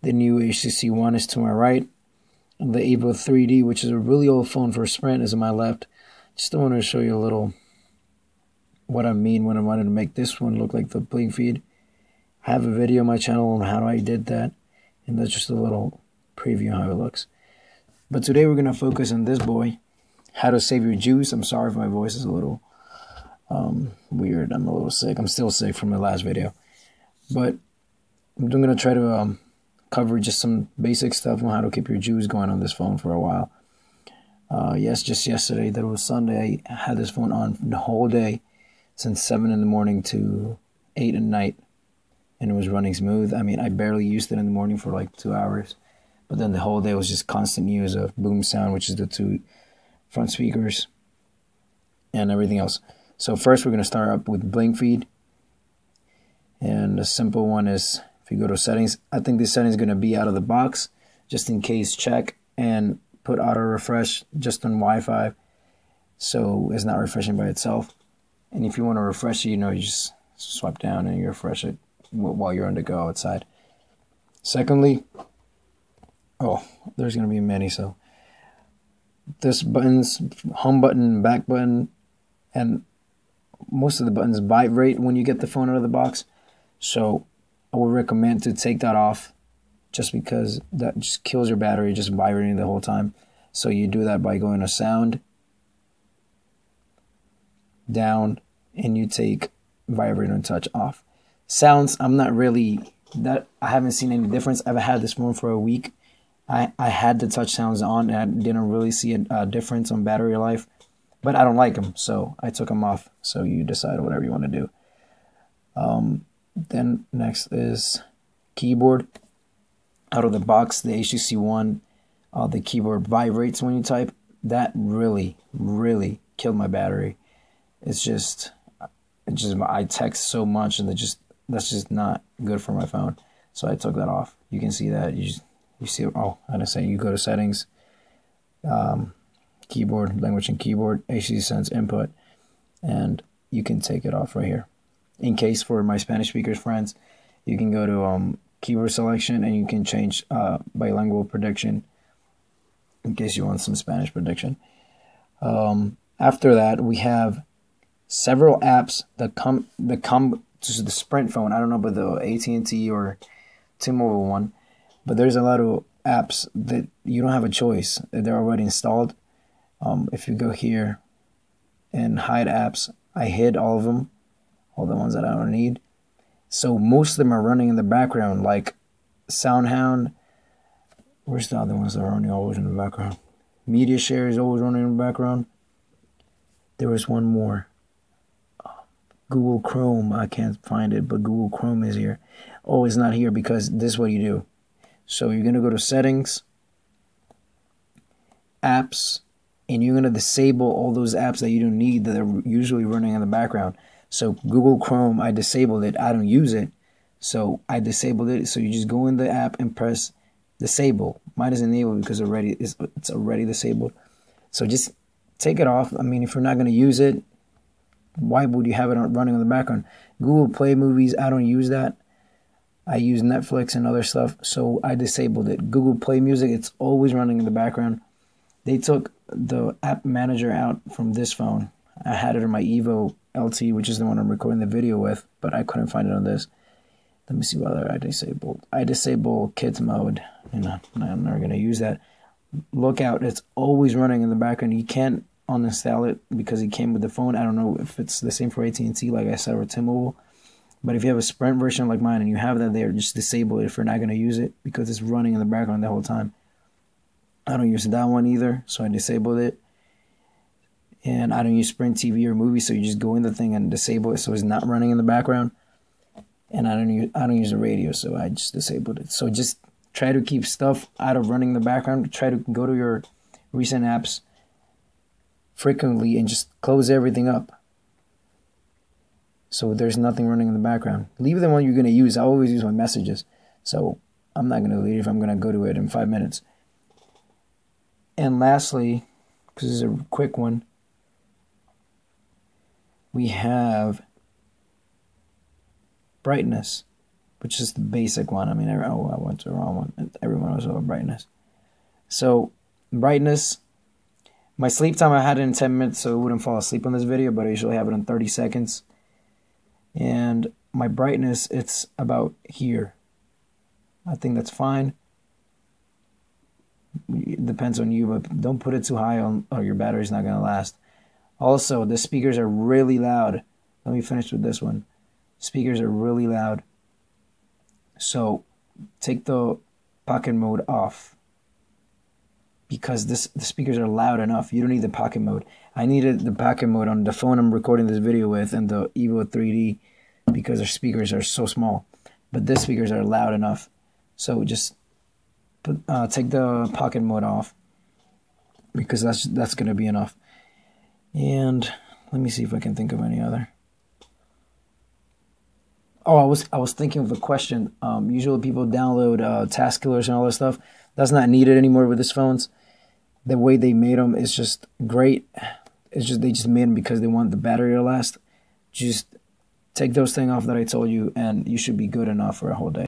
The new HTC One is to my right. And the Evo 3D, which is a really old phone for Sprint, is on my left. Just wanted to show you a little what I mean when I wanted to make this one look like the blink feed. I have a video on my channel on how I did that, and that's just a little preview of how it looks. But today we're going to focus on this boy, how to save your juice. I'm sorry if my voice is a little weird. I'm a little sick. I'm still sick from the last video. But I'm going to try to cover just some basic stuff on how to keep your juice going on this phone for a while. Yes, just yesterday, that was Sunday, I had this phone on the whole day, since 7 in the morning to 8 at night, and it was running smooth. I mean, I barely used it in the morning for like 2 hours, but then the whole day was just constant use of boom sound, which is the 2 front speakers and everything else. So first we're going to start up with blink feed, and the simple one is, if you go to settings, I think this setting is going to be out of the box, just in case. Check and put auto refresh just on Wi-Fi, so it's not refreshing by itself. And if you want to refresh it, you just swipe down and you refresh it while you're on the go outside. Secondly, there's going to be many, so this buttons, home button, back button, and most of the buttons vibrate when you get the phone out of the box. So I would recommend to take that off, just because that just kills your battery, just vibrating the whole time. So you do that by going to sound, down, and you take vibrate and touch off. Sounds, I'm not really, I haven't seen any difference. I've had this phone for a week. I had the touch sounds on, and I didn't really see a difference on battery life, but I don't like them, so I took them off. So you decide whatever you want to do. Then next is keyboard. Out of the box, the HTC One, the keyboard vibrates when you type. That really, really killed my battery. I text so much, and that's just not good for my phone. So I took that off. You can see that. You see. Oh, I didn't say. You go to settings, keyboard, language and keyboard, HTC Sense input, and you can take it off right here. In case for my Spanish speakers friends, you can go to keyboard selection, and you can change bilingual prediction in case you want some Spanish prediction. After that, we have several apps that come to the Sprint phone. I don't know about the AT&T or T-Mobile one, but there's a lot of apps that you don't have a choice. They're already installed. If you go here and hide apps, I hid all of them, all the ones that I don't need. So most of them are running in the background, like SoundHound. Where's the other ones that are running always in the background? Media Share is always running in the background. There was one more. Google Chrome, I can't find it, but Google Chrome is here. Oh, it's not here because this is what you do. So you're going to go to settings, apps, and you're going to disable all those apps that you don't need that are usually running in the background. So Google Chrome, I disabled it. I don't use it, so I disabled it. So you just go in the app and press disable. Mine is enabled because it's already disabled. So just take it off. I mean, if you're not going to use it, why would you have it running in the background? Google Play Movies, I don't use that. I use Netflix and other stuff, so I disabled it. Google Play Music, it's always running in the background. They took the app manager out from this phone. I had it on my Evo LT, which is the one I'm recording the video with, but I couldn't find it on this. Let me see whether I disabled. I disabled kids mode, and I'm never going to use that. Look out, it's always running in the background. You can't uninstall it because it came with the phone. I don't know if it's the same for AT&T, like I said, or T-Mobile. But if you have a Sprint version like mine and you have that there, just disable it if you're not going to use it because it's running in the background the whole time. I don't use that one either, so I disabled it. And I don't use Sprint TV or movie, so you just go in the thing and disable it so it's not running in the background. And I don't use the radio, so I just disabled it. So just try to keep stuff out of running in the background. Try to go to your recent apps frequently and just close everything up so there's nothing running in the background. Leave the one you're going to use. I always use my messages, so I'm not going to delete it if I'm going to go to it in 5 minutes. And lastly, because this is a quick one, we have brightness. which is the basic one. I mean, I went to the wrong one. Everyone was over brightness. So brightness, my sleep time, I had it in 10 minutes so it wouldn't fall asleep on this video, but I usually have it in 30 seconds. And my brightness, it's about here. I think that's fine. It depends on you, but don't put it too high or your battery's not going to last. Also, the speakers are really loud. Let me finish with this one. Speakers are really loud. So take the pocket mode off, because the speakers are loud enough. You don't need the pocket mode. I needed the pocket mode on the phone I'm recording this video with and the Evo 3D because their speakers are so small. But these speakers are loud enough. So just take the pocket mode off, because that's going to be enough. And let me see if I can think of any other. Oh, I was thinking of a question. Usually people download task killers and all that stuff. That's not needed anymore with these phones. The way they made them is just great. It's just they just made them because they want the battery to last. Just take those things off that I told you, and you should be good enough for a whole day.